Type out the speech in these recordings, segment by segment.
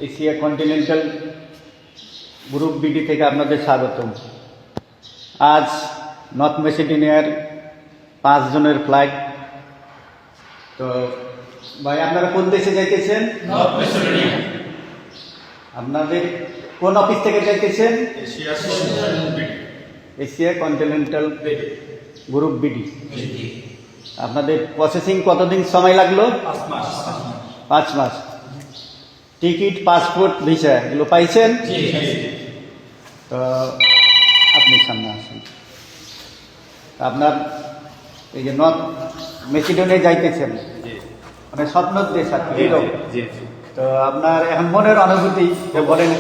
Asia continental group BD থেকে আপনাদের স্বাগতম। আজ নর্থ মেসিডোনিয়ার 5 জনের ফ্লাইট। তো ভাই আপনারা কোন দেশে যাইতেছেন? North Macedonia. আপনাদের কোন অফিস থেকে যাইতেছেন? Asia continental group BD. আপনাদের প্রসেসিং কতদিন সময় লাগলো? 5 মাস। টিকিট, পাসপোর্ট, ভিসা এগুলো পাইছেন? তো আপনি সামনে আসেন। আপনার এই যে নর্থ মেসিডোনিয়া যাইতেছেন, মানে স্বপ্নের দেশ আর কি। তো আপনার এখন মনের অনুভূতি বলেন।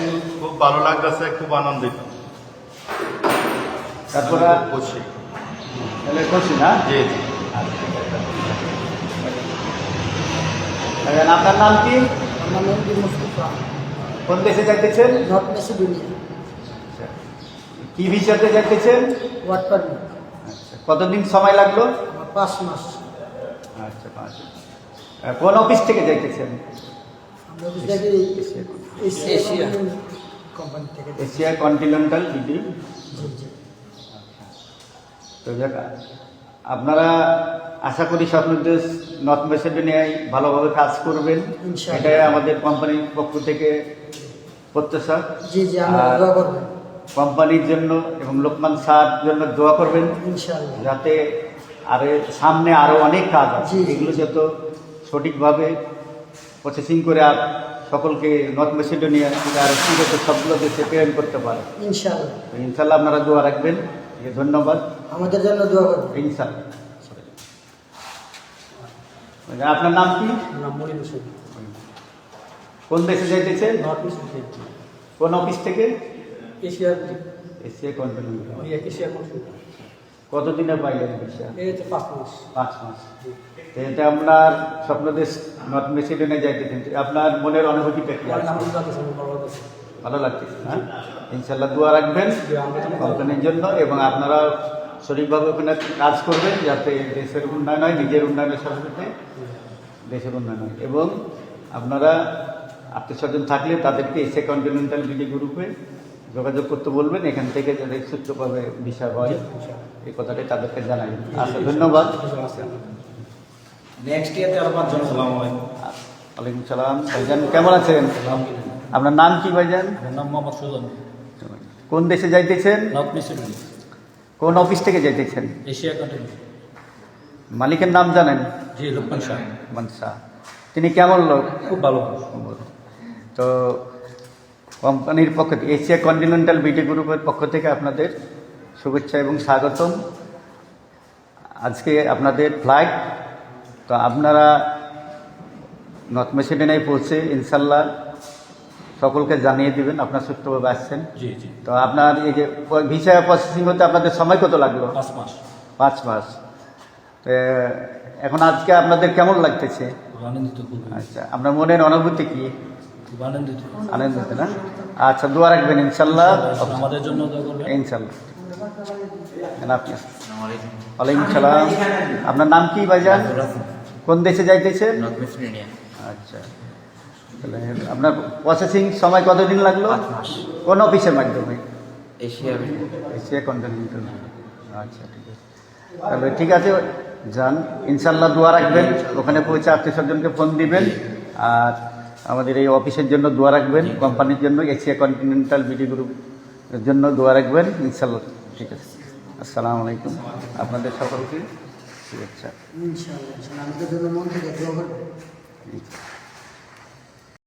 খুব ভালো লাগতেছে, খুব আনন্দিত। তারপরে খুশি। তাহলে খুশি না? জি জি। আপনার নাম কি? আমার নাম মুস্তফা। কোন দেশে যাইতেছেন? North Macedonia. কি ভিসাতে যাইতেছেন? Work permit. আচ্ছা, কতদিন সময় লাগলো? আমার 5 মাস। আচ্ছা, 5 মাস। কোন অফিস থেকে যাইতেছেন? আমরা বুঝতে এশিয়া কোম্পানি থেকে। Asia continental BD. জি জি। তো যাক, আপনারা আশা করি স্বপ্নের দেশ নর্থ মেসিডোনিয়ায় ভালোভাবে কাজ করবেন, ইনশাআল্লাহ। এটাই আমাদের কোম্পানির পক্ষ থেকে প্রত্যাশা। জি জি, আমরা আর দোয়া করবেন কোম্পানির জন্য এবং লোকমান স্যার জন্য দোয়া করবেন, ইনশাআল্লাহ। যাতে সামনে আরো অনেক কাজ আছে, জি, জি। এগুলো যত সঠিকভাবে প্রসেসিং করে আর সকলকে নর্থ মেসিডোনিয়া থেকে আরো সুগত সবগুলো দেশে প্রেরণ করতে পারে। ইনশাআল্লাহ। তো ইনশাল্লাহ আপনারা দোয়া রাখবেন। ধন্যবাদ। আমাদের জন্য দোয়া করবেন ইনশাল্লাহ। আপনার নাম কি? নাম মনির হোসেন। কোন দেশে যাইতেছেন? North Macedonia. কোন অফিস থেকে? Asia Asia continent. Asia company. কতদিনে পাইলেন ভিসা? এই হচ্ছে 5 মাস। 5 মাস। তো এটা আপনার স্বপ্নদেশ নর্থ মেসিডোনিয়া যাইতেছেন, আপনার মনের অনুভূতিটা কি? ভালো লাগতেছে, হ্যাঁ? ইনশাল্লাহ দোয়া রাখবেন কোম্পানির জন্য, এবং আপনারা সঠিকভাবে ওখানে কাজ করবেন, যাতে দেশের উন্নয়ন হয়, নিজের উন্নয়নের সাথে সাথে দেশের উন্নয়ন হয়। এবং আপনারা আত্মীয়স্বজন থাকলে তাদেরকে এশিয়া কন্টিনেন্টাল বিডি গ্রুপে যোগাযোগ করতে বলবেন, এখান থেকে যাতে সুস্থভাবে ভিসা হয় এই কথাটাই তাদেরকে জানাবেন। আচ্ছা, ধন্যবাদ। নেক্সট ইয়ারতে আরো 5 জন। আসসালামু আলাইকুম। ওয়ালাইকুম সালাম। ভাইজান কেমন আছেন? আপনার নাম কি ভাইজান? আমার নাম মোহাম্মদ সুজন। কোন দেশে যাইতেছেন? North Macedonia. কোন অফিস থেকে যাইতেছেন? Asia continent. মালিকের নাম জানেন? জি, লোকমান শাহ। মানসা। তিনি কেমন লোক? খুব ভালো। তো কোম্পানির পক্ষ থেকে, এশিয়া কন্টিনেন্টাল বিডি গ্রুপের পক্ষ থেকে আপনাদের শুভেচ্ছা এবং স্বাগতম। আজকে আপনাদের ফ্লাইট। তো আপনারা নর্থ মেসিডোনিয়ায় পৌঁছে ইনশাল্লাহ সকলকে জানিয়ে দিবেন আপনার সুস্থভাবে আসছেন। জি জি। তো আপনার এই যে ভিসা প্রসেসিং হতে আপনাদের সময় কত লাগলো? 5 মাস। 5 মাস। তো এখন আজকে আপনাদের কেমন লাগতেছে? খুব আনন্দিত। খুব আচ্ছা, আপনার মনের অনুভূতি কি? খুব আনন্দিত। আনন্দিত না? আচ্ছা, দোয়া রাখবেন ইনশাল্লাহ। আমাদের জন্য দোয়া করবেন। ইনশাল্লাহ। আপনি? ওয়ালাইকুম সালাম। আপনার নাম কি ভাইজান? কোন দেশে যাইতেছেন? North Macedonia. আচ্ছা, তাহলে আপনার প্রসেসিং সময় কতদিন লাগলো? 5 মাস। কোন অফিসের মাধ্যমে? Asia continental. আচ্ছা, ঠিক আছে। তাহলে ঠিক আছে, যান। ইনশাল্লাহ দোয়া রাখবেন, ওখানে পৌঁছে আত্মীয়স্বজনকে ফোন দিবেন, আর আমাদের এই অফিসের জন্য দোয়া রাখবেন, কোম্পানির জন্য, এশিয়া কন্টিনেন্টাল বিডি গ্রুপের জন্য দোয়া রাখবেন ইনশাল্লাহ। ঠিক আছে, আসসালামু আলাইকুম। আপনাদের সকলকে শুভেচ্ছা। ইনশাআল্লাহ। আমাদের জন্য মন থেকে দোয়া করবেন।